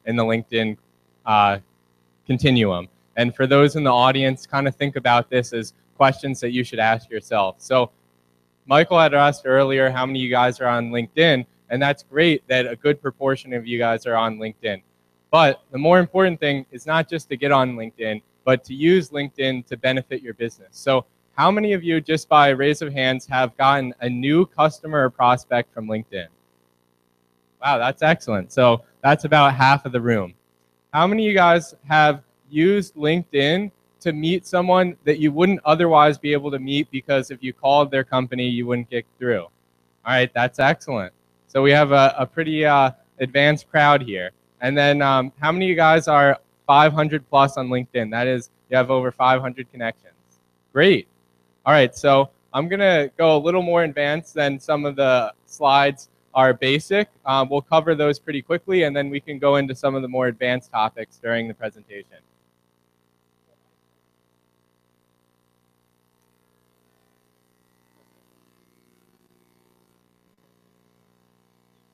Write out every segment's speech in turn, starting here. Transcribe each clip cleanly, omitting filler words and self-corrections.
in the LinkedIn continuum. And for those in the audience, kind of think about this as questions that you should ask yourself. So Michael had asked earlier how many of you guys are on LinkedIn, and that's great that a good proportion of you guys are on LinkedIn. But the more important thing is not just to get on LinkedIn, but to use LinkedIn to benefit your business. So how many of you, just by raise of hands, have gotten a new customer or prospect from LinkedIn? Wow, that's excellent. So that's about half of the room. How many of you guys have used LinkedIn to meet someone that you wouldn't otherwise be able to meet because if you called their company, you wouldn't get through? All right, that's excellent. So we have a pretty advanced crowd here. And then how many of you guys are 500 plus on LinkedIn? That is, you have over 500 connections. Great. All right, so I'm going to go a little more advanced than some of the slides are basic. We'll cover those pretty quickly, and then we can go into some of the more advanced topics during the presentation.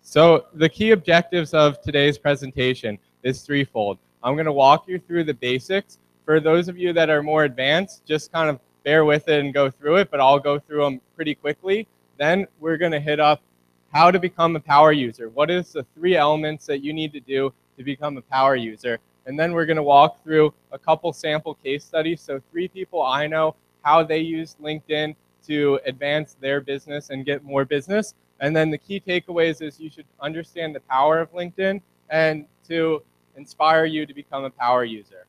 So the key objectives of today's presentation is threefold. I'm going to walk you through the basics. For those of you that are more advanced, just kind of bear with it and go through it, but I'll go through them pretty quickly. Then we're going to hit up how to become a power user. What is the 3 elements that you need to do to become a power user? And then we're going to walk through a couple sample case studies. So 3 people I know, how they used LinkedIn to advance their business and get more business. And then the key takeaways is you should understand the power of LinkedIn and to inspire you to become a power user.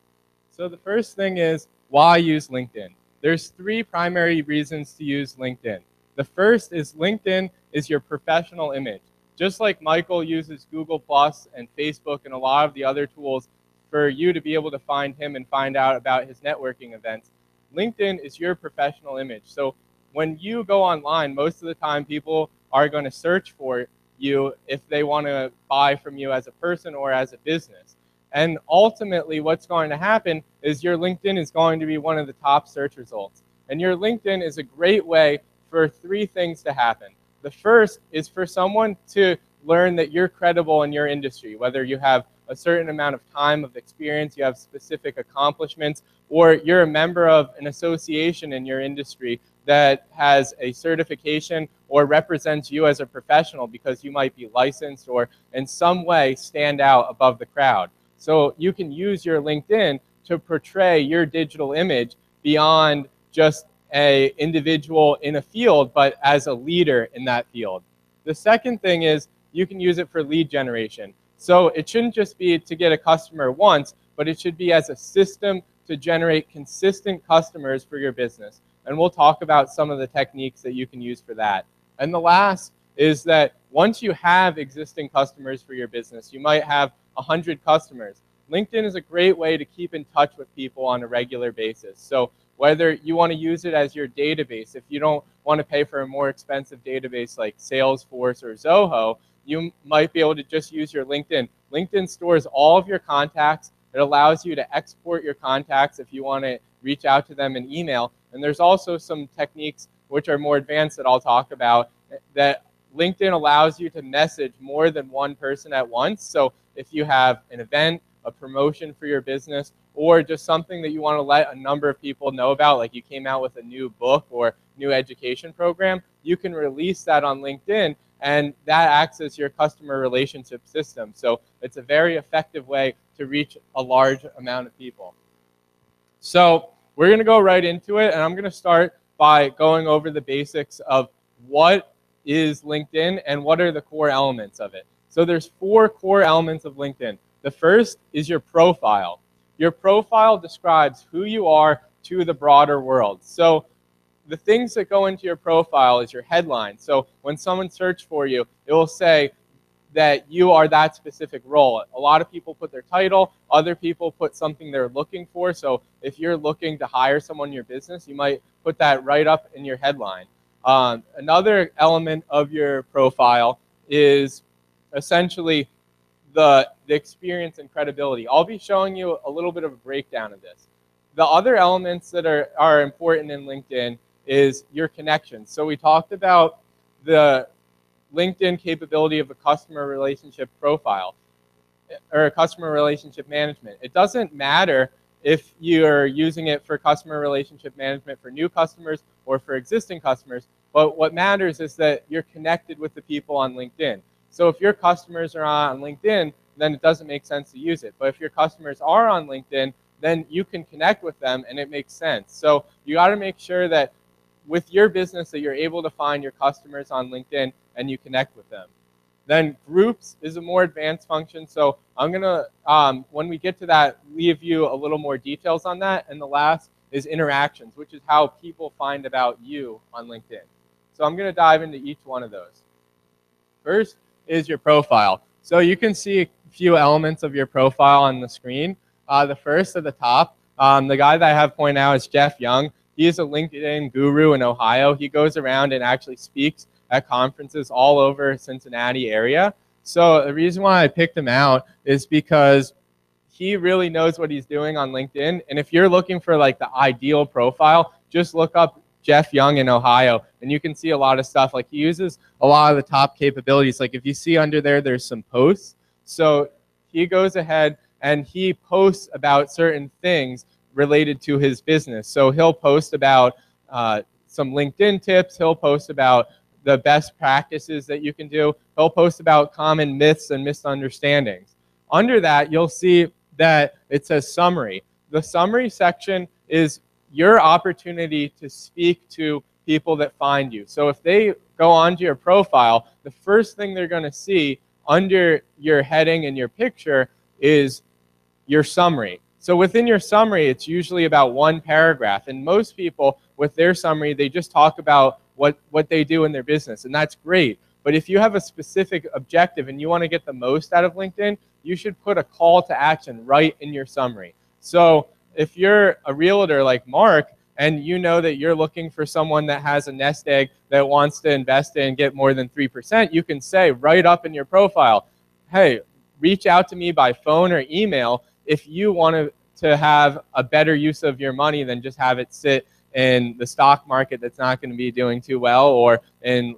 So the first thing is, why use LinkedIn? There's 3 primary reasons to use LinkedIn. The first is LinkedIn is your professional image. Just like Michael uses Google Plus and Facebook and a lot of the other tools for you to be able to find him and find out about his networking events, LinkedIn is your professional image. So when you go online, most of the time people are going to search for you if they want to buy from you as a person or as a business. And ultimately what's going to happen is your LinkedIn is going to be one of the top search results. And your LinkedIn is a great way for 3 things to happen. The first is for someone to learn that you're credible in your industry, whether you have a certain amount of time of experience, you have specific accomplishments, or you're a member of an association in your industry that has a certification or represents you as a professional because you might be licensed or in some way stand out above the crowd. So you can use your LinkedIn to portray your digital image beyond just an individual in a field, but as a leader in that field. The second thing is you can use it for lead generation. So it shouldn't just be to get a customer once, but it should be as a system to generate consistent customers for your business. And we'll talk about some of the techniques that you can use for that. And the last is that once you have existing customers for your business, you might have 100 customers. LinkedIn is a great way to keep in touch with people on a regular basis. So whether you want to use it as your database, if you don't want to pay for a more expensive database like Salesforce or Zoho, you might be able to just use your LinkedIn. LinkedIn stores all of your contacts. It allows you to export your contacts if you want to reach out to them in email. And there's also some techniques which are more advanced that I'll talk about that LinkedIn allows you to message more than one person at once. So if you have an event, a promotion for your business, or just something that you want to let a number of people know about, like you came out with a new book or new education program, you can release that on LinkedIn, and that acts as your customer relationship system. So it's a very effective way to reach a large amount of people. So we're going to go right into it, and I'm going to start by going over the basics of what is LinkedIn and what are the core elements of it. So there's 4 core elements of LinkedIn. The first is your profile. Your profile describes who you are to the broader world. So the things that go into your profile is your headline. So when someone searches for you, it will say that you are that specific role. A lot of people put their title, other people put something they're looking for. So if you're looking to hire someone in your business, you might put that right up in your headline. Another element of your profile is essentially the experience and credibility. I'll be showing you a little bit of a breakdown of this. The other elements that are important in LinkedIn is your connections. So we talked about the LinkedIn capability of a customer relationship profile. or customer relationship management. It doesn't matter if you're using it for customer relationship management for new customers or for existing customers, but what matters is that you're connected with the people on LinkedIn. So if your customers are on LinkedIn, then it doesn't make sense to use it. But if your customers are on LinkedIn, then you can connect with them and it makes sense. So you got to make sure that with your business that you're able to find your customers on LinkedIn and you connect with them. Then groups is a more advanced function. So I'm going to, when we get to that, leave you a little more details on that. And the last is interactions, which is how people find about you on LinkedIn. So I'm going to dive into each one of those. First is your profile. So you can see a few elements of your profile on the screen. The first at the top, the guy that I have pointed out is Jeff Young. He is a LinkedIn guru in Ohio. He goes around and actually speaks at conferences all over Cincinnati area. So the reason why I picked him out is because he really knows what he's doing on LinkedIn. And if you're looking for like the ideal profile, just look up Jeff Young in Ohio, and you can see a lot of stuff. Like he uses a lot of the top capabilities. Like if you see under there, there's some posts. So he goes ahead and he posts about certain things related to his business. So he'll post about some LinkedIn tips. He'll post about the best practices that you can do. He'll post about common myths and misunderstandings. Under that, you'll see that it says summary. The summary section is your opportunity to speak to people that find you. So if they go onto your profile, the first thing they're going to see under your heading and your picture is your summary. So within your summary, it's usually about one paragraph. And most people, with their summary, they just talk about what they do in their business. And that's great. But if you have a specific objective and you want to get the most out of LinkedIn, you should put a call to action right in your summary. So if you're a realtor like Mark, and you know that you're looking for someone that has a nest egg that wants to invest in and get more than 3%, you can say right up in your profile, hey, reach out to me by phone or email if you want to have a better use of your money than just have it sit in the stock market that's not going to be doing too well, or in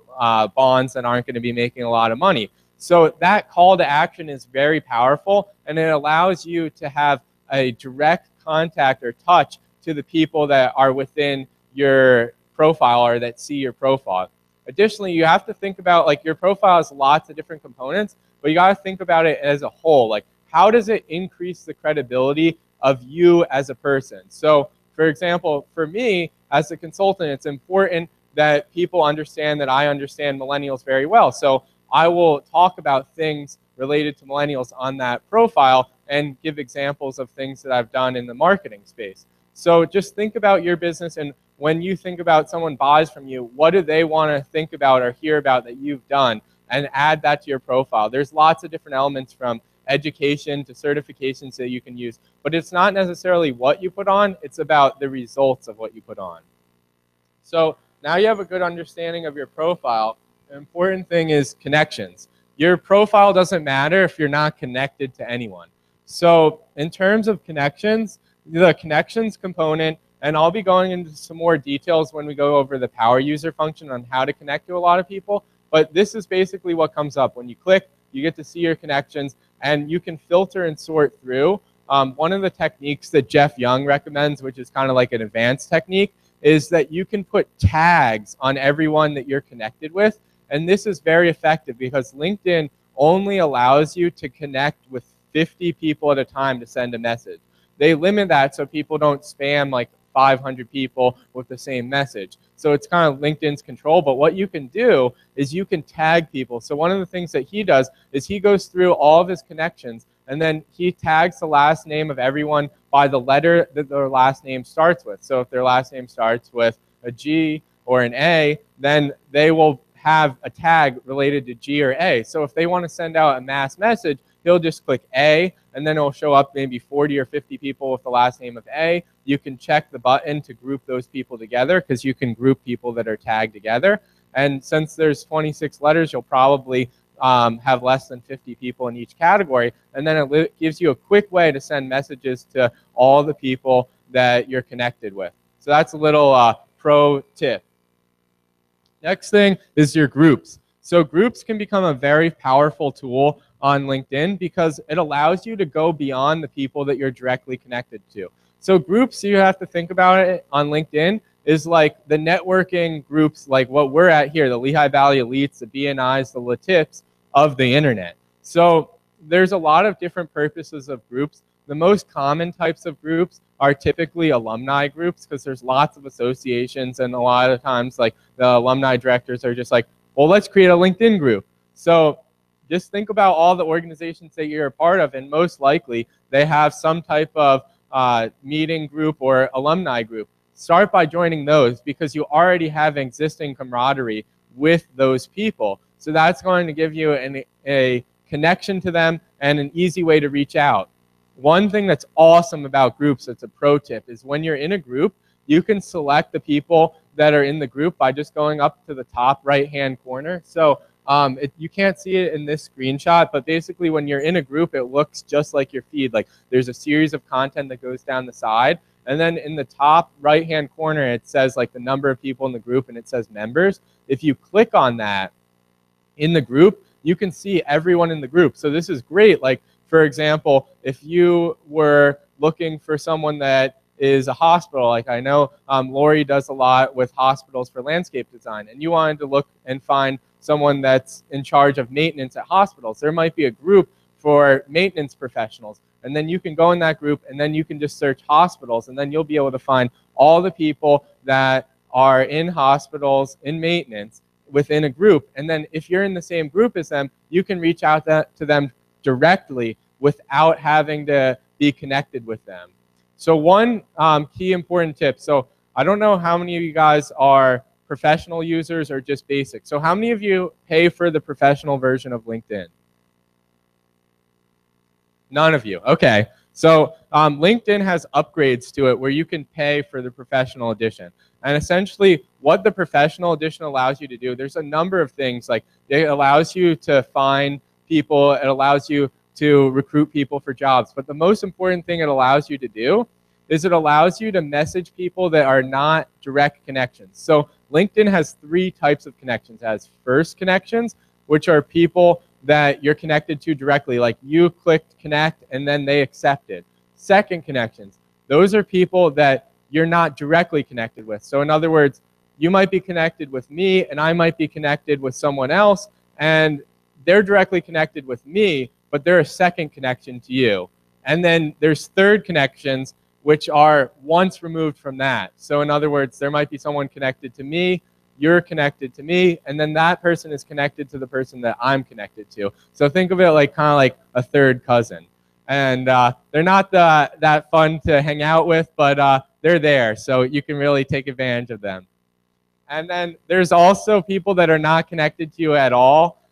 bonds that aren't going to be making a lot of money. So that call to action is very powerful, and it allows you to have a direct contact or touch to the people that are within your profile or that see your profile. Additionally, you have to think about, like, your profile has lots of different components, but you got to think about it as a whole. Like, how does it increase the credibility of you as a person? So, for example, for me as a consultant, it's important that people understand that I understand millennials very well. So I will talk about things related to millennials on that profile and give examples of things that I've done in the marketing space. So just think about your business, and when you think about someone buys from you, what do they want to think about or hear about that you've done, and add that to your profile. There's lots of different elements from education to certifications that you can use, but it's not necessarily what you put on, it's about the results of what you put on. So now you have a good understanding of your profile. The important thing is connections. Your profile doesn't matter if you're not connected to anyone. So in terms of connections, the connections component, and I'll be going into some more details when we go over the power user function on how to connect to a lot of people, but this is basically what comes up. When you click, you get to see your connections, and you can filter and sort through. One of the techniques that Jeff Young recommends, which is kind of like an advanced technique, is that you can put tags on everyone that you're connected with. And this is very effective because LinkedIn only allows you to connect with 50 people at a time to send a message. They limit that so people don't spam like 500 people with the same message. So it's kind of LinkedIn's control, but what you can do is you can tag people. So one of the things that he does is he goes through all of his connections, and then he tags the last name of everyone by the letter that their last name starts with. So if their last name starts with a G or an A, then they will have a tag related to G or A. So if they want to send out a mass message, he'll just click A, and then it'll show up maybe 40 or 50 people with the last name of A. You can check the button to group those people together, because you can group people that are tagged together. And since there's 26 letters, you'll probably have less than 50 people in each category. And then it gives you a quick way to send messages to all the people that you're connected with. So that's a little pro tip. Next thing is your groups. So groups can become a very powerful tool on LinkedIn because it allows you to go beyond the people that you're directly connected to. So groups, you have to think about it on LinkedIn, is like the networking groups like what we're at here, the Lehigh Valley Elites, the BNIs, the LaTips of the internet. So there's a lot of different purposes of groups. The most common types of groups are typically alumni groups because there's lots of associations, and a lot of times like the alumni directors are just like, well, let's create a LinkedIn group. So just think about all the organizations that you're a part of, and most likely they have some type of meeting group or alumni group. Start by joining those because you already have existing camaraderie with those people. So that's going to give you a connection to them and an easy way to reach out. One thing that's awesome about groups, that's a pro tip, is when you're in a group, you can select the people that are in the group by just going up to the top right-hand corner. So you can't see it in this screenshot, but basically when you're in a group, it looks just like your feed. Like there's a series of content that goes down the side, and then in the top right-hand corner, it says like the number of people in the group, and it says members. If you click on that in the group, you can see everyone in the group. So this is great. Like, for example, if you were looking for someone that is a hospital, like I know Lori does a lot with hospitals for landscape design, and you wanted to look and find someone that's in charge of maintenance at hospitals, there might be a group for maintenance professionals. And then you can go in that group, and then you can just search hospitals, and then you'll be able to find all the people that are in hospitals in maintenance within a group. And then if you're in the same group as them, you can reach out to them directly without having to be connected with them. So one key important tip. So I don't know how many of you guys are professional users or just basic. So how many of you pay for the professional version of LinkedIn? None of you. Okay. So LinkedIn has upgrades to it where you can pay for the professional edition. And essentially what the professional edition allows you to do, there's a number of things. Like it allows you to find people, it allows you to recruit people for jobs. But the most important thing it allows you to do is it allows you to message people that are not direct connections. So LinkedIn has 3 types of connections. It has first connections, which are people that you're connected to directly, like you clicked connect and then they accepted. Second connections, those are people that you're not directly connected with. So in other words, you might be connected with me and I might be connected with someone else, and they're directly connected with me, but they're a second connection to you. And then there's third connections, which are once removed from that. So in other words, there might be someone connected to me, you're connected to me, and then that person is connected to the person that I'm connected to. So think of it like kind of like a third cousin. And they're not that fun to hang out with, but they're there, so you can really take advantage of them. And then there's also people that are not connected to you at all.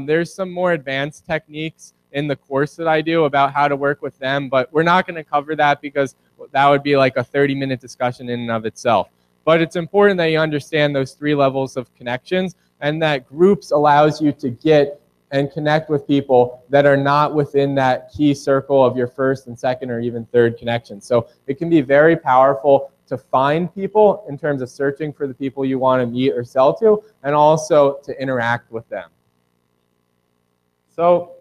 There's some more advanced techniques in the course that I do about how to work with them, but we're not going to cover that because that would be like a 30-minute discussion in and of itself. But it's important that you understand those 3 levels of connections, and that groups allows you to get and connect with people that are not within that key circle of your first and second or even third connection. So it can be very powerful to find people in terms of searching for the people you want to meet or sell to, and also to interact with them. So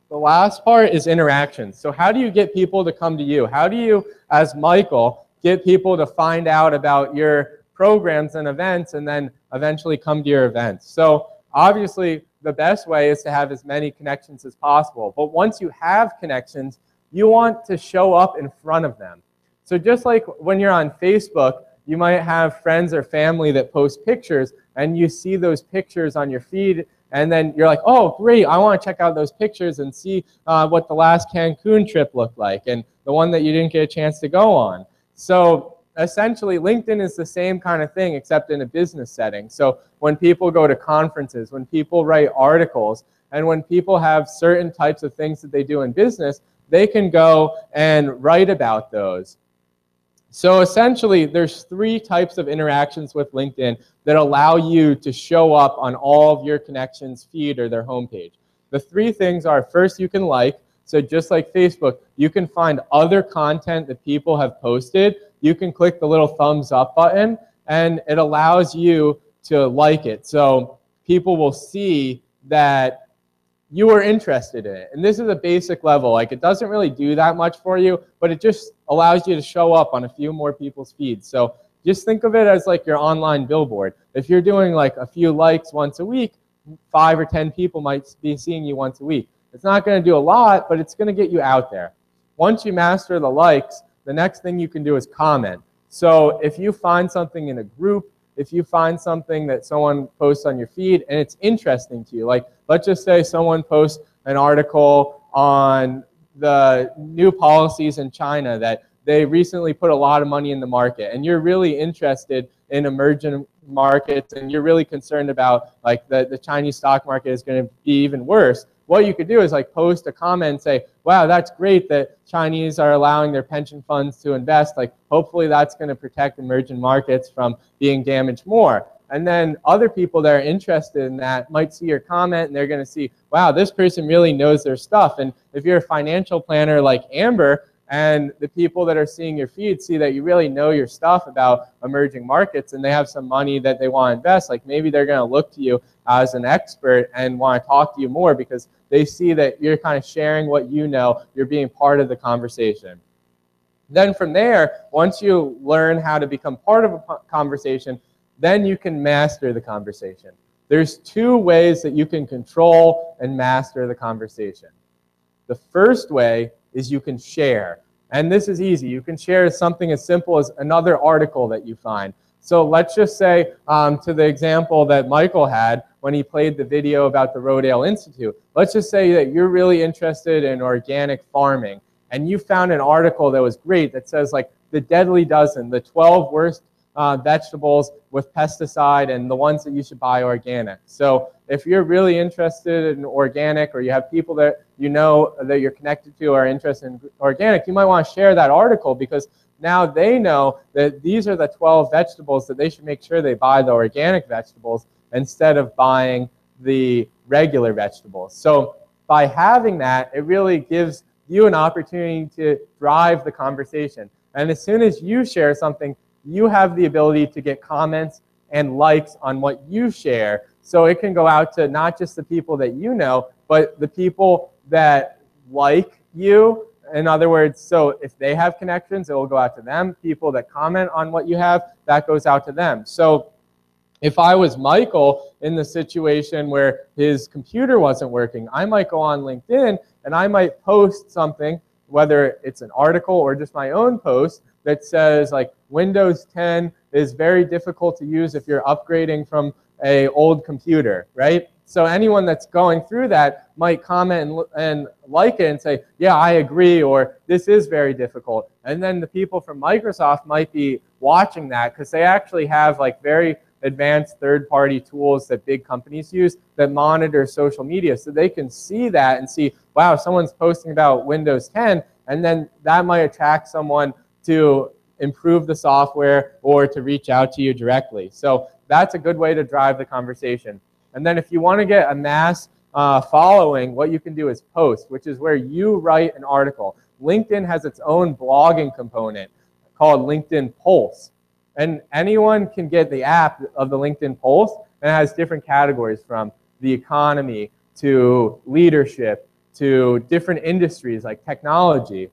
the last part is interactions. So how do you get people to come to you? How do you, as Michael, get people to find out about your programs and events and then eventually come to your events? So obviously the best way is to have as many connections as possible. But once you have connections, you want to show up in front of them. So just like when you're on Facebook, you might have friends or family that post pictures, and you see those pictures on your feed, and then you're like, oh, great, I want to check out those pictures and see what the last Cancun trip looked like and the one that you didn't get a chance to go on. So essentially, LinkedIn is the same kind of thing, except in a business setting. So when people go to conferences, when people write articles, and when people have certain types of things that they do in business, they can go and write about those. So essentially, there's 3 types of interactions with LinkedIn that allow you to show up on all of your connections' feed or their homepage. The 3 things are, first, you can like. So just like Facebook, you can find other content that people have posted. You can click the little thumbs up button, and it allows you to like it. So people will see that you are interested in it. And this is a basic level. Like, it doesn't really do that much for you, but it just allows you to show up on a few more people's feeds. So just think of it as like your online billboard. If you're doing like a few likes once a week, 5 or 10 people might be seeing you once a week. It's not going to do a lot, but it's going to get you out there. Once you master the likes, the next thing you can do is comment. So if you find something in a group, if you find something that someone posts on your feed and it's interesting to you, like let's just say someone posts an article on the new policies in China that they recently put a lot of money in the market, and you're really interested in emerging markets and you're really concerned about like the Chinese stock market is going to be even worse. What you could do is like post a comment and say, wow, that's great that Chinese are allowing their pension funds to invest. Like, hopefully that's going to protect emerging markets from being damaged more. And then other people that are interested in that might see your comment and they're going to see, wow, this person really knows their stuff. And if you're a financial planner like Amber, and the people that are seeing your feed see that you really know your stuff about emerging markets and they have some money that they want to invest, like maybe they're going to look to you as an expert and want to talk to you more because they see that you're kind of sharing what you know, you're being part of the conversation. Then from there, once you learn how to become part of a conversation, then you can master the conversation. There's 2 ways that you can control and master the conversation. The first way is you can share. And this is easy. You can share something as simple as another article that you find. So let's just say, to the example that Michael had when he played the video about the Rodale Institute, let's just say that you're really interested in organic farming, and you found an article that was great that says like the deadly dozen, the 12 worst vegetables with pesticide and the ones that you should buy organic. So if you're really interested in organic, or you have people that you know that you're connected to are interested in organic, you might want to share that article because now they know that these are the 12 vegetables that they should make sure they buy the organic vegetables instead of buying the regular vegetables. So by having that, it really gives you an opportunity to drive the conversation. And as soon as you share something, you have the ability to get comments and likes on what you share. So it can go out to not just the people that you know, but the people that like you. In other words, so if they have connections, it will go out to them. People that comment on what you have, that goes out to them. So if I was Michael in the situation where his computer wasn't working, I might go on LinkedIn and I might post something, whether it's an article or just my own post, that says like Windows 10 is very difficult to use if you're upgrading from an old computer, right? So anyone that's going through that might comment and like it and say, yeah, I agree, or this is very difficult. And then the people from Microsoft might be watching that because they actually have like very advanced third-party tools that big companies use that monitor social media. So they can see that and see, wow, someone's posting about Windows 10, and then that might attract someone to improve the software or to reach out to you directly. So that's a good way to drive the conversation. And then if you want to get a mass following, what you can do is post, which is where you write an article. LinkedIn has its own blogging component called LinkedIn Pulse. And anyone can get the app of the LinkedIn Pulse, and it has different categories from the economy to leadership to different industries like technology.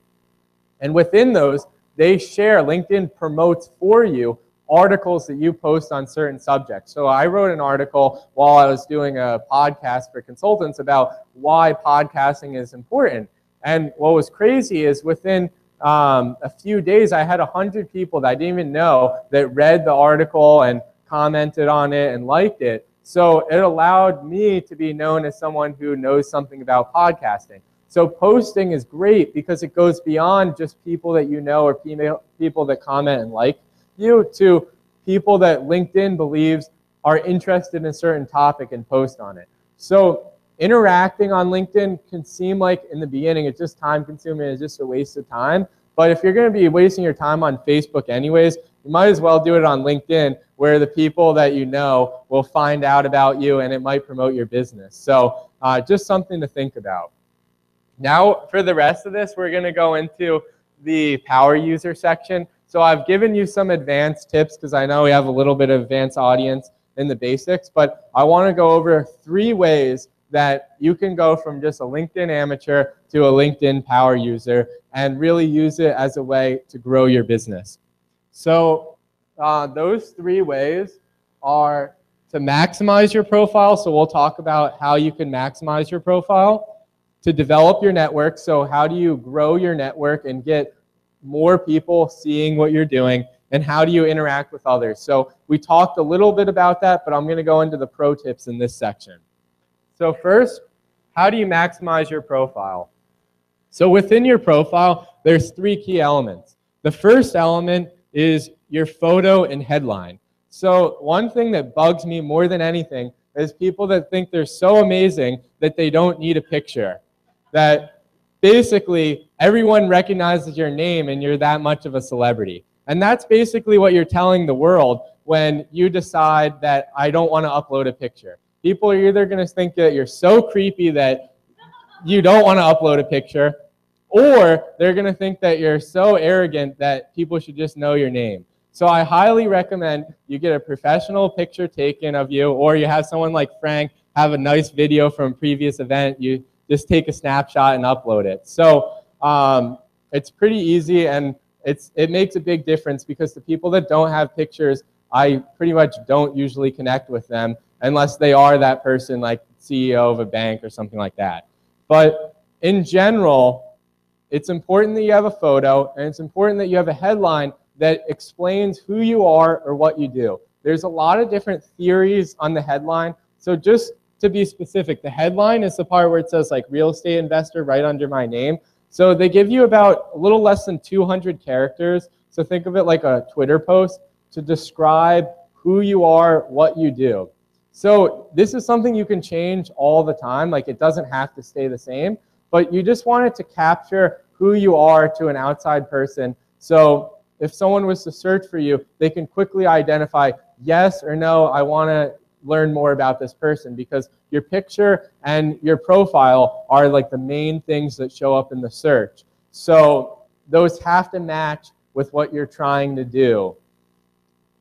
And within those, they share, LinkedIn promotes for you articles that you post on certain subjects. So I wrote an article while I was doing a podcast for consultants about why podcasting is important. And what was crazy is within a few days, I had 100 people that I didn't even know that read the article and commented on it and liked it. So it allowed me to be known as someone who knows something about podcasting. So posting is great because it goes beyond just people that you know or people that comment and like you to people that LinkedIn believes are interested in a certain topic and post on it. So interacting on LinkedIn can seem like in the beginning it's just time consuming, it's just a waste of time. But if you're going to be wasting your time on Facebook anyways, you might as well do it on LinkedIn where the people that you know will find out about you and it might promote your business. So just something to think about. Now for the rest of this, we're going to go into the power user section. So I've given you some advanced tips because I know we have a little bit of advanced audience in the basics, but I want to go over 3 ways that you can go from just a LinkedIn amateur to a LinkedIn power user and really use it as a way to grow your business. So those 3 ways are to maximize your profile. So we'll talk about how you can maximize your profile. To develop your network. So how do you grow your network and get more people seeing what you're doing? And how do you interact with others? So we talked a little bit about that, but I'm going to go into the pro tips in this section. So first, how do you maximize your profile? So within your profile, there's 3 key elements. The first element is your photo and headline. So one thing that bugs me more than anything is people that think they're so amazing that they don't need a picture. That basically everyone recognizes your name and you're that much of a celebrity. And that's basically what you're telling the world when you decide that I don't want to upload a picture. People are either going to think that you're so creepy that you don't want to upload a picture, or they're going to think that you're so arrogant that people should just know your name. So I highly recommend you get a professional picture taken of you, or you have someone like Frank have a nice video from a previous event. You just take a snapshot and upload it. So it's pretty easy, and it makes a big difference because the people that don't have pictures, I pretty much don't usually connect with them unless they are that person like CEO of a bank or something like that. But in general, it's important that you have a photo, and it's important that you have a headline that explains who you are or what you do. There's a lot of different theories on the headline. So just to be specific, the headline is the part where it says like real estate investor right under my name. So they give you about a little less than 200 characters. So think of it like a Twitter post to describe who you are, what you do. So this is something you can change all the time. Like it doesn't have to stay the same, but you just want it to capture who you are to an outside person. So if someone was to search for you, they can quickly identify yes or no, I want to learn more about this person, because your picture and your profile are like the main things that show up in the search. So those have to match with what you're trying to do.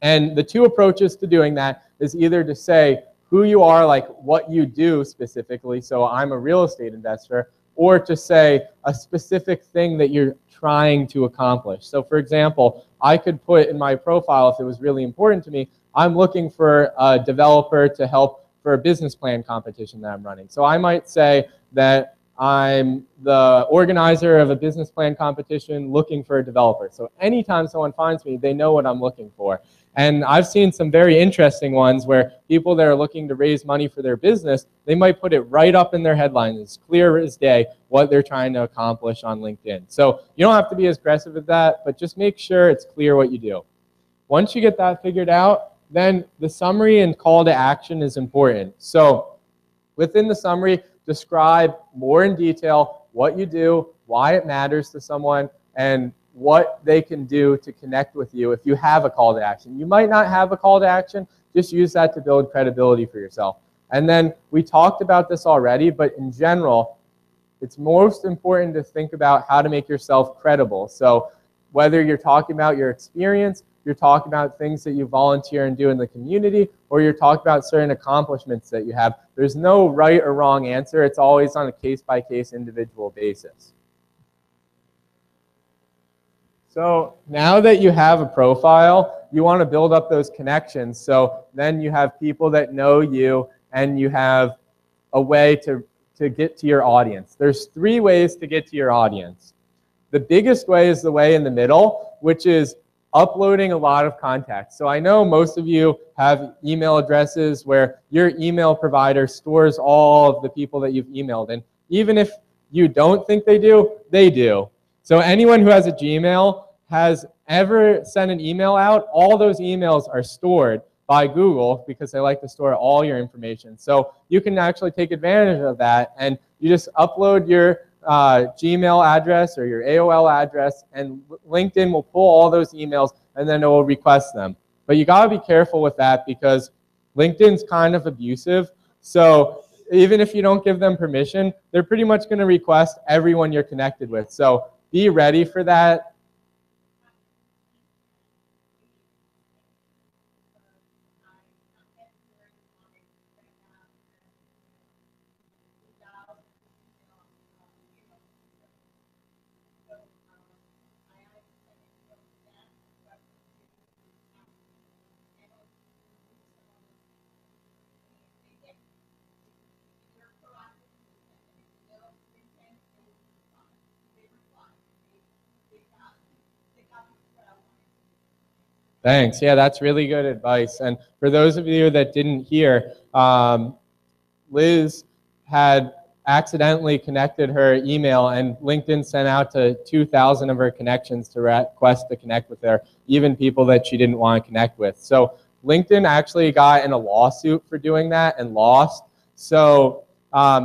And the 2 approaches to doing that is either to say who you are, like what you do specifically, so I'm a real estate investor, or to say a specific thing that you're trying to accomplish. So for example, I could put in my profile, if it was really important to me, I'm looking for a developer to help for a business plan competition that I'm running. So I might say that I'm the organizer of a business plan competition looking for a developer. So anytime someone finds me, they know what I'm looking for. And I've seen some very interesting ones where people that are looking to raise money for their business, they might put it right up in their headline, as clear as day, what they're trying to accomplish on LinkedIn. So you don't have to be as aggressive as that, but just make sure it's clear what you do. Once you get that figured out, then the summary and call to action is important. So within the summary, describe more in detail what you do, why it matters to someone, and what they can do to connect with you if you have a call to action. You might not have a call to action, just use that to build credibility for yourself. And then we talked about this already, but in general, it's most important to think about how to make yourself credible. So whether you're talking about your experience, you're talking about things that you volunteer and do in the community, or you're talking about certain accomplishments that you have, there's no right or wrong answer. It's always on a case-by-case individual basis. So now that you have a profile, you want to build up those connections. So then you have people that know you, and you have a way to get to your audience. There's 3 ways to get to your audience. The biggest way is the way in the middle, which is uploading a lot of contacts. So I know most of you have email addresses where your email provider stores all of the people that you've emailed. And even if you don't think they do, they do. So anyone who has a Gmail has ever sent an email out, all those emails are stored by Google because they like to store all your information. So you can actually take advantage of that, and you just upload your Gmail address or your AOL address, and LinkedIn will pull all those emails and then it will request them. But you gotta be careful with that because LinkedIn's kind of abusive. So even if you don't give them permission, they're pretty much gonna request everyone you're connected with. So be ready for that. Thanks. Yeah, that's really good advice. And for those of you that didn't hear, Liz had accidentally connected her email, and LinkedIn sent out to 2,000 of her connections to request to connect with her, even people that she didn't want to connect with. So LinkedIn actually got in a lawsuit for doing that and lost. So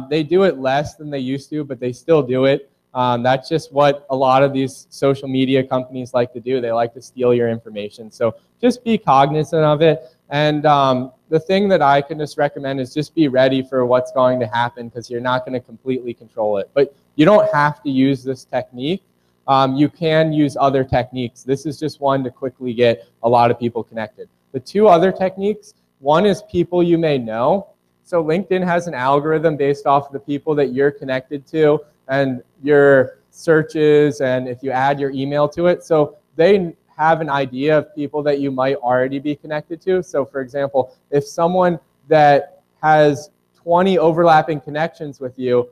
they do it less than they used to, but they still do it. That's just what a lot of these social media companies like to do. They like to steal your information. So just be cognizant of it. And the thing that I can just recommend is just be ready for what's going to happen, because you're not going to completely control it. But you don't have to use this technique. You can use other techniques. This is just one to quickly get a lot of people connected. The two other techniques, one is people you may know. So LinkedIn has an algorithm based off of the people that you're connected to and your searches, and if you add your email to it. So they have an idea of people that you might already be connected to. So for example, if someone that has 20 overlapping connections with you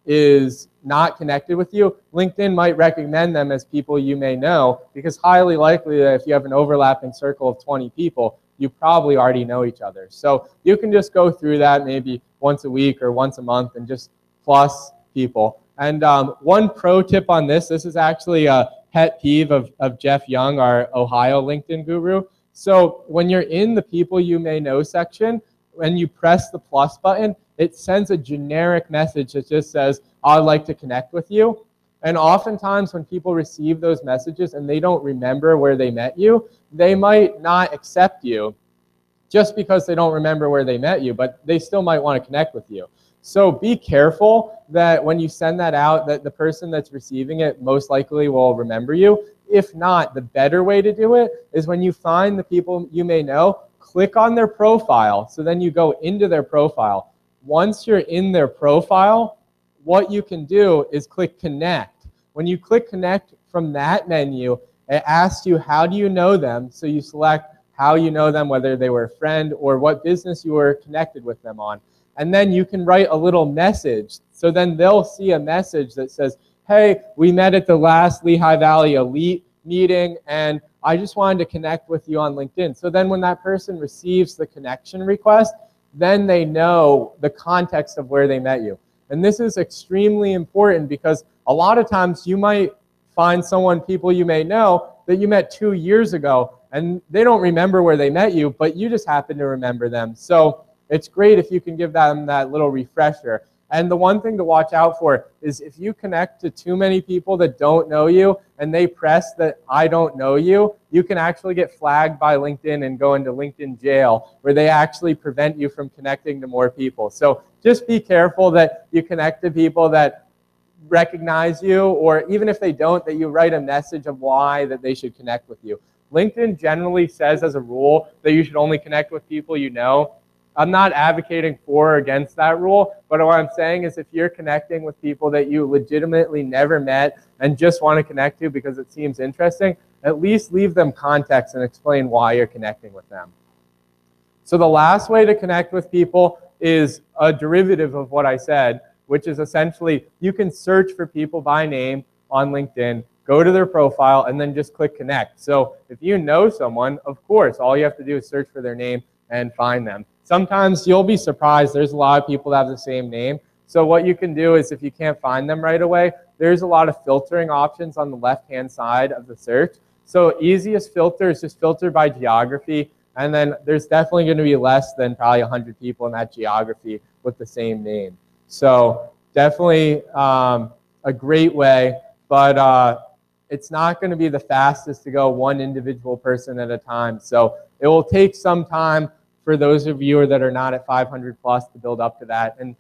is not connected with you, LinkedIn might recommend them as people you may know, because highly likely that if you have an overlapping circle of 20 people, you probably already know each other. So you can just go through that maybe once a week or once a month and just plus people. And one pro tip on this is actually a pet peeve of Jeff Young, our Ohio LinkedIn guru. So when you're in the people you may know section, when you press the plus button, it sends a generic message that just says, I'd like to connect with you. And oftentimes when people receive those messages and they don't remember where they met you, they might not accept you just because they don't remember where they met you, but they still might want to connect with you. So be careful that when you send that out, that the person that's receiving it most likely will remember you. If not, the better way to do it is when you find the people you may know, click on their profile. So then you go into their profile. Once you're in their profile, what you can do is click connect. When you click connect from that menu, it asks you, how do you know them? So you select how you know them, whether they were a friend or what business you were connected with them on. And then you can write a little message. So then they'll see a message that says, hey, we met at the last Lehigh Valley Elite meeting, and I just wanted to connect with you on LinkedIn. So then when that person receives the connection request, then they know the context of where they met you. And this is extremely important because a lot of times you might find people you may know that you met 2 years ago, and they don't remember where they met you, but you just happen to remember them. So it's great if you can give them that little refresher. And the one thing to watch out for is if you connect to too many people that don't know you and they press that I don't know you, you can actually get flagged by LinkedIn and go into LinkedIn jail, where they actually prevent you from connecting to more people. So just be careful that you connect to people that recognize you, or even if they don't, that you write a message of why that they should connect with you. LinkedIn generally says as a rule that you should only connect with people you know. I'm not advocating for or against that rule, but what I'm saying is if you're connecting with people that you legitimately never met and just want to connect to because it seems interesting, at least leave them context and explain why you're connecting with them. So the last way to connect with people is a derivative of what I said, which is essentially you can search for people by name on LinkedIn, go to their profile, and then just click connect. So if you know someone, of course, all you have to do is search for their name and find them. Sometimes you'll be surprised. There's a lot of people that have the same name. So what you can do is if you can't find them right away, there's a lot of filtering options on the left-hand side of the search. So easiest filter is just filter by geography. And then there's definitely going to be less than probably 100 people in that geography with the same name. So definitely a great way, but it's not going to be the fastest to go one individual person at a time. So it will take some time for those of you that are not at 500 plus to build up to that. And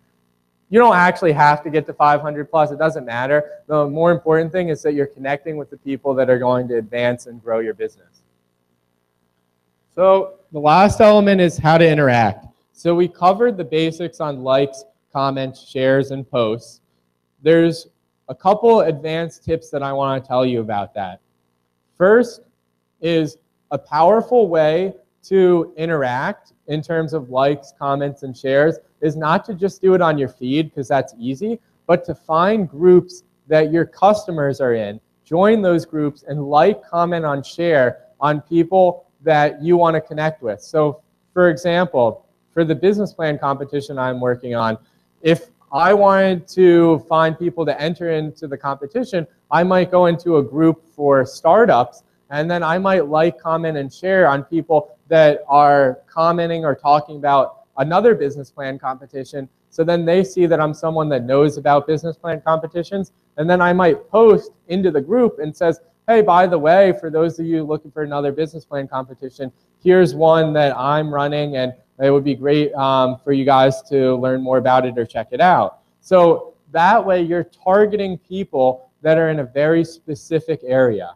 you don't actually have to get to 500 plus. It doesn't matter. The more important thing is that you're connecting with the people that are going to advance and grow your business. So the last element is how to interact. So we covered the basics on likes, comments, shares, and posts. There's a couple advanced tips that I want to tell you about that. First is a powerful way to interact in terms of likes, comments, and shares is not to just do it on your feed, because that's easy, but to find groups that your customers are in. join those groups and like, comment, on share on people that you want to connect with. So for example, for the business plan competition I'm working on, if I wanted to find people to enter into the competition, I might go into a group for startups, and then I might like, comment, and share on people that are commenting or talking about another business plan competition. So then they see that I'm someone that knows about business plan competitions, and then I might post into the group and says, hey, by the way, for those of you looking for another business plan competition, here's one that I'm running, and it would be great for you guys to learn more about it or check it out. So that way you're targeting people that are in a very specific area.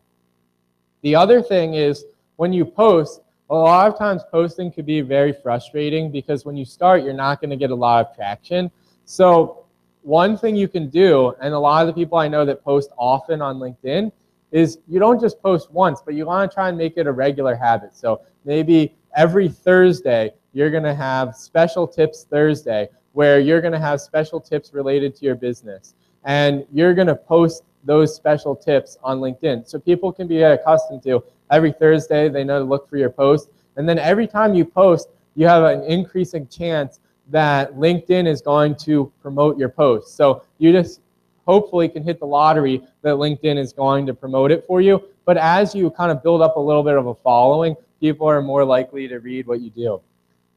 The other thing is when you post, a lot of times posting could be very frustrating because when you start, you're not going to get a lot of traction. So one thing you can do, and a lot of the people I know that post often on LinkedIn, is you don't just post once, but you want to try and make it a regular habit. So maybe every Thursday, you're going to have Special Tips Thursday, where you're going to have special tips related to your business. And you're going to post those special tips on LinkedIn. So people can be accustomed to every Thursday, they know to look for your post. And then every time you post, you have an increasing chance that LinkedIn is going to promote your post. So you just hopefully can hit the lottery that LinkedIn is going to promote it for you. But as you kind of build up a little bit of a following, people are more likely to read what you do.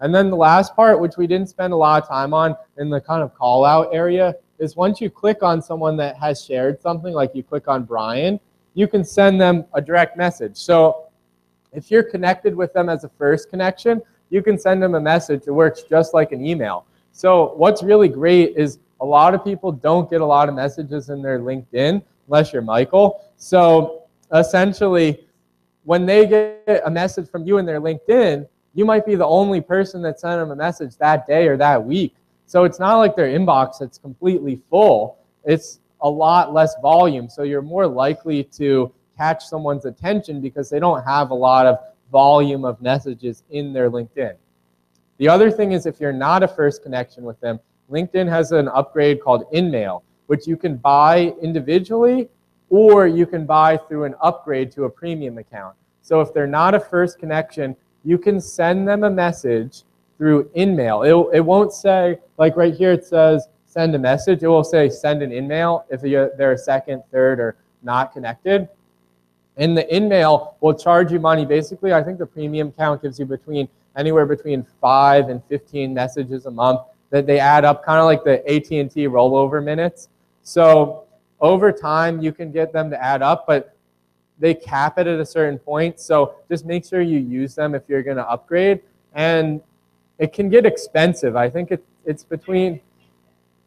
And then the last part, which we didn't spend a lot of time on in the kind of call out area, is once you click on someone that has shared something, like you click on Brian, you can send them a direct message. So if you're connected with them as a first connection, you can send them a message. It works just like an email. So what's really great is a lot of people don't get a lot of messages in their LinkedIn, unless you're Michael. So essentially, when they get a message from you in their LinkedIn, you might be the only person that sent them a message that day or that week. So it's not like their inbox that's completely full. It's a lot less volume. So you're more likely to catch someone's attention because they don't have a lot of volume of messages in their LinkedIn. The other thing is if you're not a first connection with them, LinkedIn has an upgrade called InMail, which you can buy individually or you can buy through an upgrade to a premium account. So if they're not a first connection, you can send them a message through InMail. It won't say, like right here it says send a message. It will say send an InMail if they're a second, third, or not connected. And the InMail will charge you money. Basically, I think the premium account gives you anywhere between 5 and 15 messages a month that they add up, kind of like the AT&T rollover minutes. So over time, you can get them to add up, but they cap it at a certain point. So just make sure you use them if you're going to upgrade. And it can get expensive. I think it's between,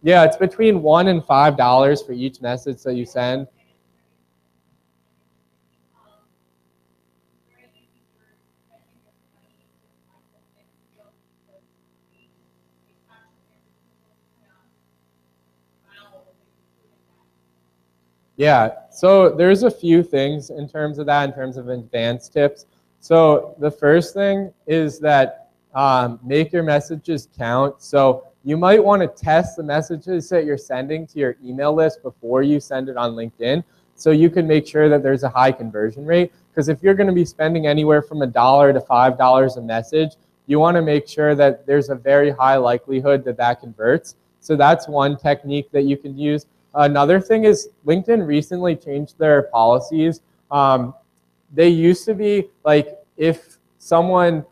yeah, it's between $1 and $5 for each message that you send. Yeah, so there's a few things in terms of that, in terms of advanced tips. So the first thing is that make your messages count. So you might want to test the messages that you're sending to your email list before you send it on LinkedIn, so you can make sure that there's a high conversion rate. Because if you're going to be spending anywhere from $1 to $5 a message, you want to make sure that there's a very high likelihood that that converts. So that's one technique that you can use. Another thing is LinkedIn recently changed their policies. They used to be like if someone,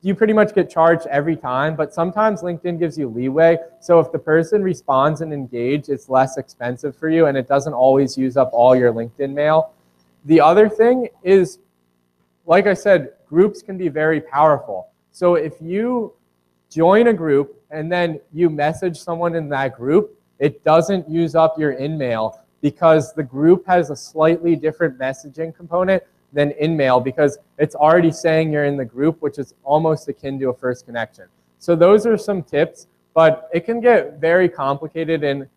you pretty much get charged every time, but sometimes LinkedIn gives you leeway. So if the person responds and engages, it's less expensive for you and it doesn't always use up all your LinkedIn mail. The other thing is, like I said, groups can be very powerful. So if you join a group and then you message someone in that group, it doesn't use up your InMail because the group has a slightly different messaging component than InMail because it's already saying you're in the group, which is almost akin to a first connection. So those are some tips, but it can get very complicated in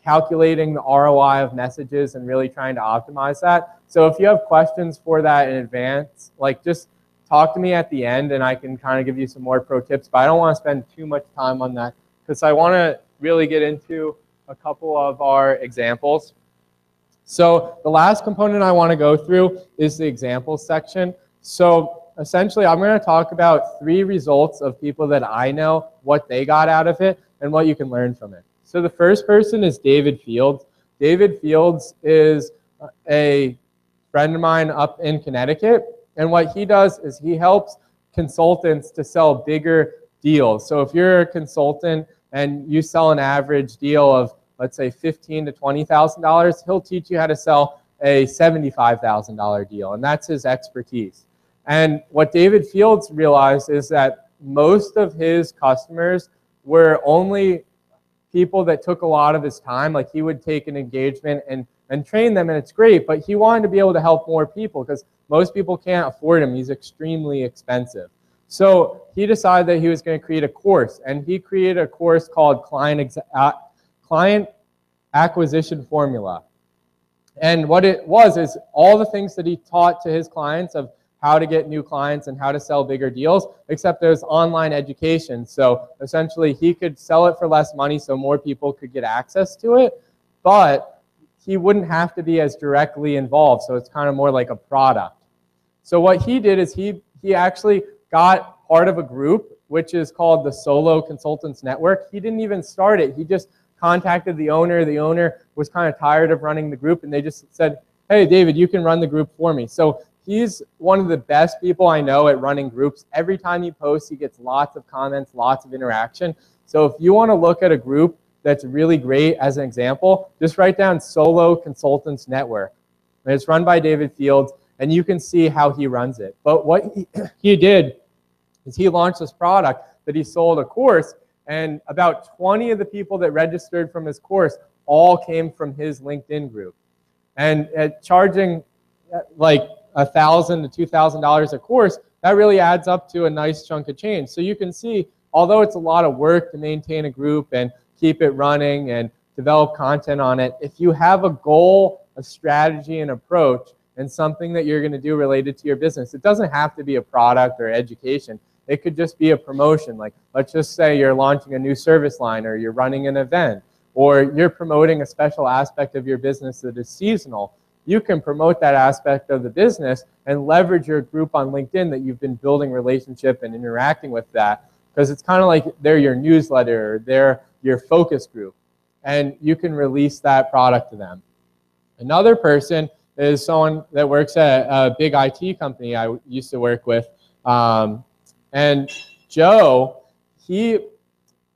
calculating the ROI of messages and really trying to optimize that. So if you have questions for that in advance, like just talk to me at the end and I can kind of give you some more pro tips, but I don't want to spend too much time on that because I want to really get into a couple of our examples. So the last component I want to go through is the examples section. So essentially, I'm going to talk about 3 results of people that I know, what they got out of it, and what you can learn from it. So the first person is David Fields. David Fields is a friend of mine up in Connecticut, and what he does is he helps consultants to sell bigger deals. So if you're a consultant and you sell an average deal of, let's say, $15,000 to $20,000, he'll teach you how to sell a $75,000 deal, and that's his expertise. And what David Fields realized is that most of his customers were only people that took a lot of his time. Like, he would take an engagement and train them, and it's great, but he wanted to be able to help more people because most people can't afford him. He's extremely expensive. So he decided that he was going to create a course, and he created a course called Client Acquisition Formula. And what it was is all the things that he taught to his clients of how to get new clients and how to sell bigger deals, except there's online education. So essentially he could sell it for less money so more people could get access to it, but he wouldn't have to be as directly involved. So it's kind of more like a product. So what he did is he actually got part of a group, which is called the Solo Consultants Network. He didn't even start it. He just contacted the owner. The owner was kind of tired of running the group, and they just said, hey, David, you can run the group for me. So he's one of the best people I know at running groups. Every time he posts, he gets lots of comments, lots of interaction. So if you want to look at a group that's really great as an example, just write down Solo Consultants Network. And it's run by David Fields, and you can see how he runs it. But what he did is he launched this product that he sold a course, and about 20 of the people that registered from his course all came from his LinkedIn group. And at charging like $1,000 to $2,000 a course, that really adds up to a nice chunk of change. So you can see, although it's a lot of work to maintain a group and keep it running and develop content on it, if you have a goal, a strategy, and approach, and something that you're going to do related to your business, it doesn't have to be a product or education. It could just be a promotion. Like, let's just say you're launching a new service line, or you're running an event, or you're promoting a special aspect of your business that is seasonal. You can promote that aspect of the business and leverage your group on LinkedIn that you've been building relationship and interacting with that, because it's kind of like they're your newsletter, or they're your focus group, and you can release that product to them. Another person is someone that works at a big IT company I used to work with. And Joe, he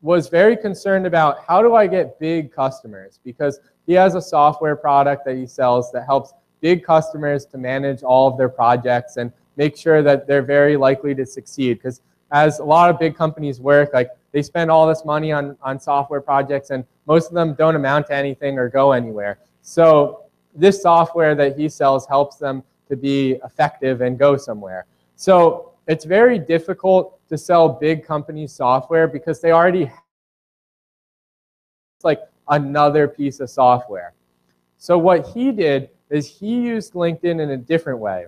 was very concerned about, how do I get big customers? Because he has a software product that he sells that helps big customers to manage all of their projects and make sure that they're very likely to succeed. Because as a lot of big companies work, like, they spend all this money on software projects, and most of them don't amount to anything or go anywhere. So this software that he sells helps them to be effective and go somewhere. So it's very difficult to sell big companies software because they already have, it's like another piece of software. So what he did is he used LinkedIn in a different way.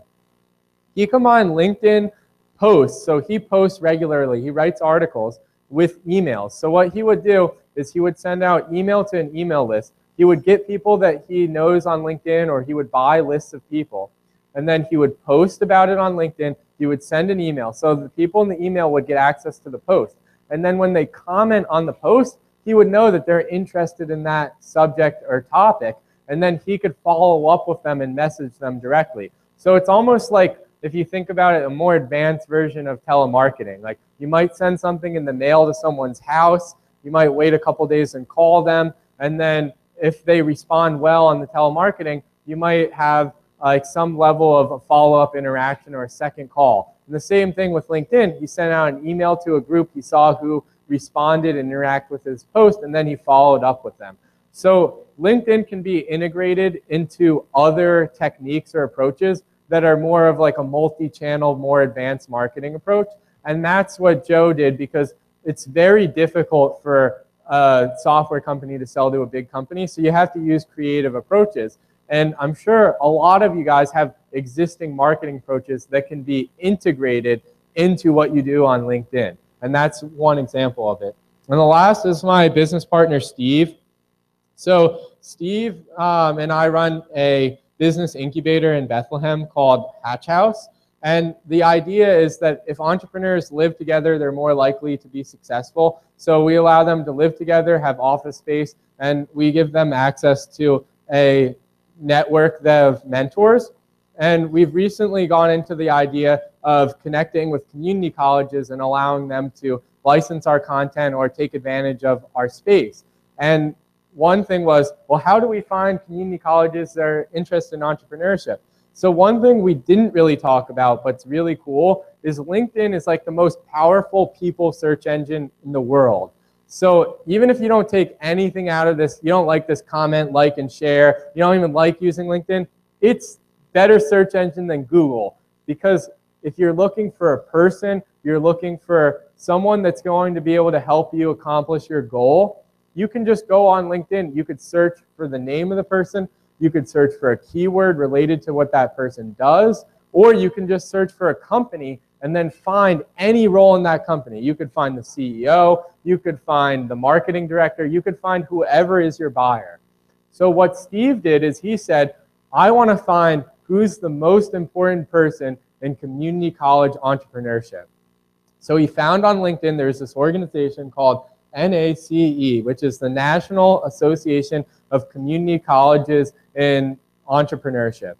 He combined LinkedIn posts, so he posts regularly, he writes articles with emails. So what he would do is he would send out email to an email list. He would get people that he knows on LinkedIn, or he would buy lists of people, and then he would post about it on LinkedIn. He would send an email, so the people in the email would get access to the post. And then when they comment on the post, he would know that they're interested in that subject or topic, and then he could follow up with them and message them directly. So it's almost like, if you think about it, a more advanced version of telemarketing. Like, you might send something in the mail to someone's house, you might wait a couple days and call them, and then if they respond well on the telemarketing, you might have like some level of a follow-up interaction or a second call. And the same thing with LinkedIn. He sent out an email to a group, he saw who responded and interacted with his post, and then he followed up with them. So LinkedIn can be integrated into other techniques or approaches that are more of like a multi-channel, more advanced marketing approach. And that's what Joe did, because it's very difficult for a software company to sell to a big company. So you have to use creative approaches. And I'm sure a lot of you guys have existing marketing approaches that can be integrated into what you do on LinkedIn. And that's one example of it. And the last is my business partner, Steve. So Steve and I run a business incubator in Bethlehem called Hatch House. And the idea is that if entrepreneurs live together, they're more likely to be successful. So we allow them to live together, have office space, and we give them access to a network of mentors. And we've recently gone into the idea of connecting with community colleges and allowing them to license our content or take advantage of our space. And one thing was, well, how do we find community colleges that are interested in entrepreneurship? So one thing we didn't really talk about, but it's really cool, is LinkedIn is like the most powerful people search engine in the world. So even if you don't take anything out of this, you don't like this comment, like, and share, you don't even like using LinkedIn, it's better search engine than Google. Because if you're looking for a person, you're looking for someone that's going to be able to help you accomplish your goal, you can just go on LinkedIn. You could search for the name of the person. You could search for a keyword related to what that person does, or you can just search for a company and then find any role in that company. You could find the CEO, you could find the marketing director, you could find whoever is your buyer. So what Steve did is he said, I want to find who's the most important person in community college entrepreneurship. So he found on LinkedIn there's this organization called NACE, which is the National Association of Community Colleges in Entrepreneurship.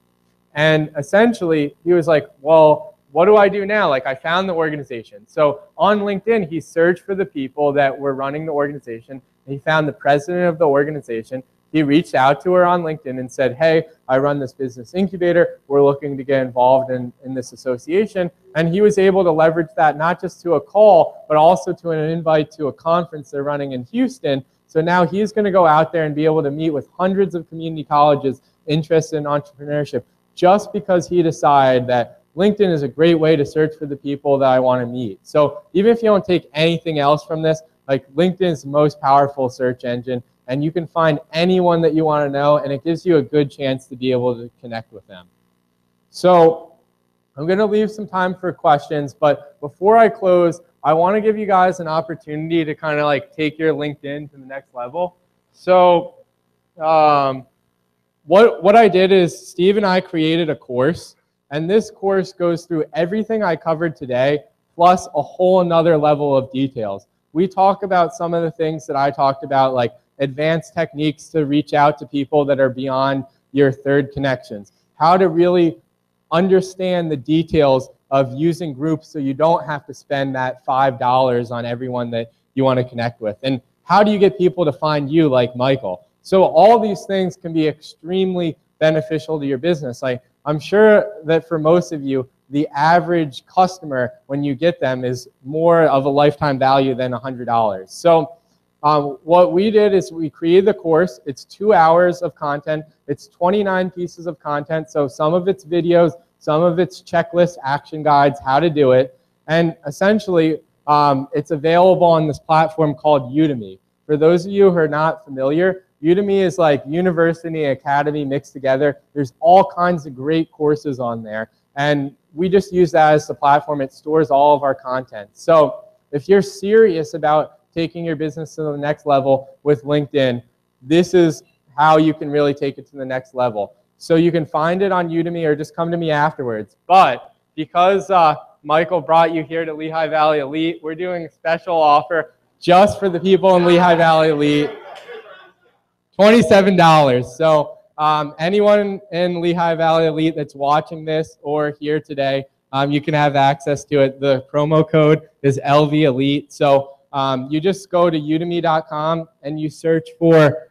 And essentially, he was like, well, what do I do now? Like, I found the organization. So on LinkedIn, he searched for the people that were running the organization. He found the president of the organization. He reached out to her on LinkedIn and said, hey, I run this business incubator. We're looking to get involved in this association. And he was able to leverage that not just to a call, but also to an invite to a conference they're running in Houston. So now he's going to go out there and be able to meet with hundreds of community colleges interested in entrepreneurship just because he decided that LinkedIn is a great way to search for the people that I want to meet. So even if you don't take anything else from this, like LinkedIn is the most powerful search engine. And you can find anyone that you want to know, and it gives you a good chance to be able to connect with them. So I'm going to leave some time for questions, but before I close, I want to give you guys an opportunity to kind of like take your LinkedIn to the next level. So what I did is Steve and I created a course, and this course goes through everything I covered today, plus a whole another level of details. We talk about some of the things that I talked about, like advanced techniques to reach out to people that are beyond your third connections, how to really understand the details of using groups so you don't have to spend that $5 on everyone that you want to connect with, and how do you get people to find you like Michael. So all these things can be extremely beneficial to your business. Like, I'm sure that for most of you, the average customer, when you get them, is more of a lifetime value than $100. So what we did is we created the course. It's 2 hours of content. It's 29 pieces of content. So some of it's videos, some of it's checklists, action guides, how to do it. And essentially, it's available on this platform called Udemy. For those of you who are not familiar, Udemy is like university and academy mixed together. There's all kinds of great courses on there. And we just use that as the platform. It stores all of our content. So if you're serious about taking your business to the next level with LinkedIn, this is how you can really take it to the next level. So you can find it on Udemy or just come to me afterwards. But because Michael brought you here to Lehigh Valley Elite, we're doing a special offer just for the people in Lehigh Valley Elite. $27. So anyone in Lehigh Valley Elite that's watching this or here today, you can have access to it. The promo code is LV Elite. So you just go to udemy.com and you search for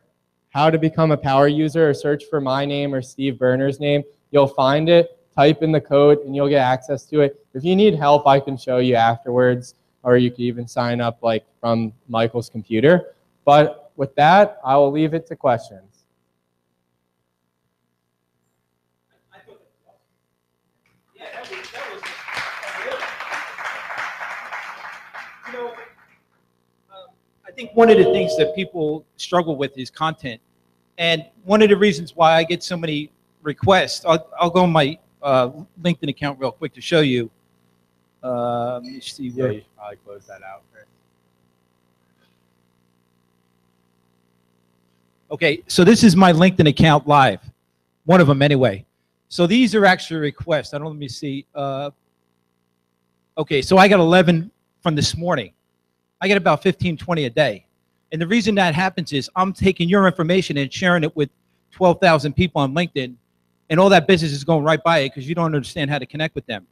how to become a power user, or search for my name or Steve Berner's name. You'll find it, type in the code, and you'll get access to it. If you need help, I can show you afterwards, or you can even sign up like from Michael's computer. But with that, I will leave it to questions. I think one of the things that people struggle with is content. And one of the reasons why I get so many requests, I'll go on my LinkedIn account real quick to show you. Let me see where. Yeah, you should probably close that out first. Okay, so this is my LinkedIn account live. One of them anyway. So these are actually requests. Let me see. Okay, so I got 11 from this morning. I get about 15, 20 a day. And the reason that happens is I'm taking your information and sharing it with 12,000 people on LinkedIn, and all that business is going right by it because you don't understand how to connect with them.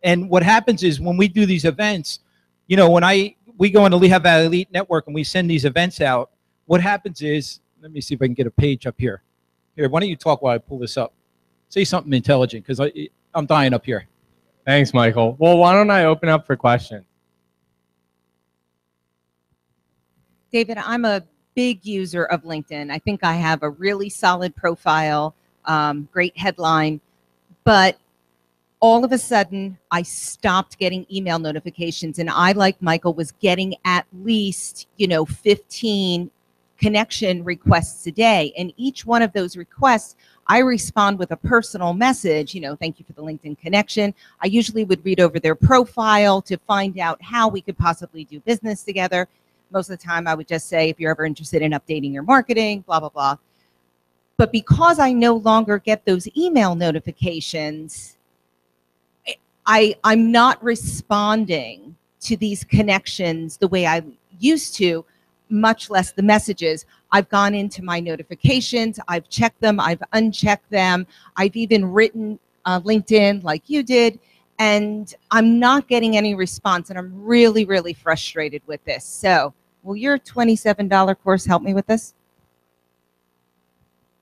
And what happens is when we do these events, you know, when we go on the Lehigh Valley Elite Network and we send these events out, what happens is, let me see if I can get a page up here. Here, why don't you talk while I pull this up? Say something intelligent because I'm dying up here. Thanks, Michael. Well, why don't I open up for questions? David, I'm a big user of LinkedIn. I think I have a really solid profile, great headline, but all of a sudden I stopped getting email notifications, and I, like Michael, was getting at least, 15 connection requests a day. And each one of those requests, I respond with a personal message, thank you for the LinkedIn connection. I usually would read over their profile to find out how we could possibly do business together. Most of the time I would just say, if you're ever interested in updating your marketing, blah, blah, blah. But because I no longer get those email notifications, I'm not responding to these connections the way I used to, much less the messages. I've gone into my notifications, I've checked them, I've unchecked them, I've even written LinkedIn like you did, and I'm not getting any response, and I'm really, really frustrated with this. So will your $27 course help me with this?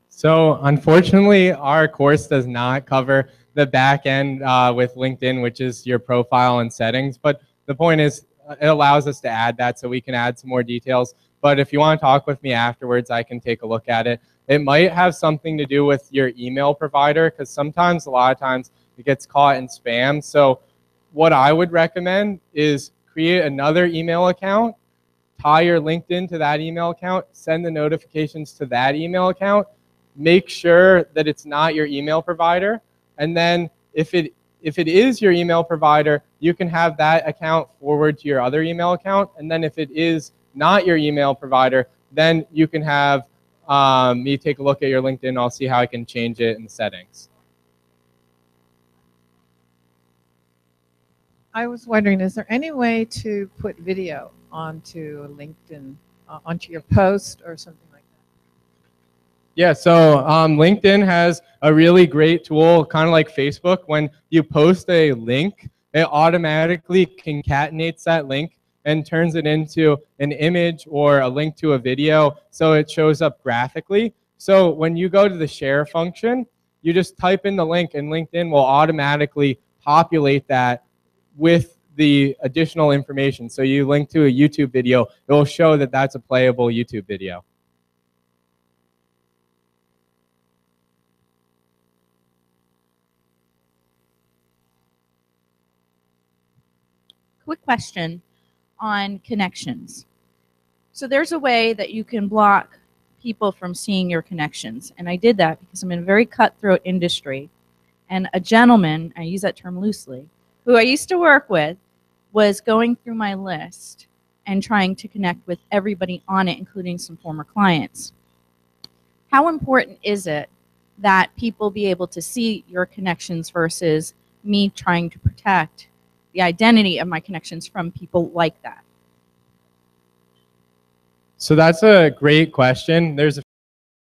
So unfortunately, our course does not cover the back end with LinkedIn, which is your profile and settings. But the point is, it allows us to add that so we can add some more details. But if you want to talk with me afterwards, I can take a look at it. It might have something to do with your email provider, because sometimes, a lot of times, it gets caught in spam. So what I would recommend is create another email account, tie your LinkedIn to that email account, send the notifications to that email account, make sure that it's not your email provider, and then if it is your email provider, you can have that account forward to your other email account, and then if it is not your email provider, then you can have me take a look at your LinkedIn. I'll see how I can change it in the settings. I was wondering, is there any way to put video onto LinkedIn, onto your post or something like that? Yeah, so LinkedIn has a really great tool, kind of like Facebook. When you post a link, it automatically concatenates that link and turns it into an image or a link to a video, so it shows up graphically. So when you go to the share function, you just type in the link, and LinkedIn will automatically populate that with the additional information. So you link to a YouTube video, it will show that that's a playable YouTube video. Quick question on connections. So there's a way that you can block people from seeing your connections. And I did that because I'm in a very cutthroat industry. And a gentleman, I use that term loosely, who I used to work with, was going through my list and trying to connect with everybody on it, including some former clients. How important is it that people be able to see your connections versus me trying to protect the identity of my connections from people like that? So that's a great question. There's a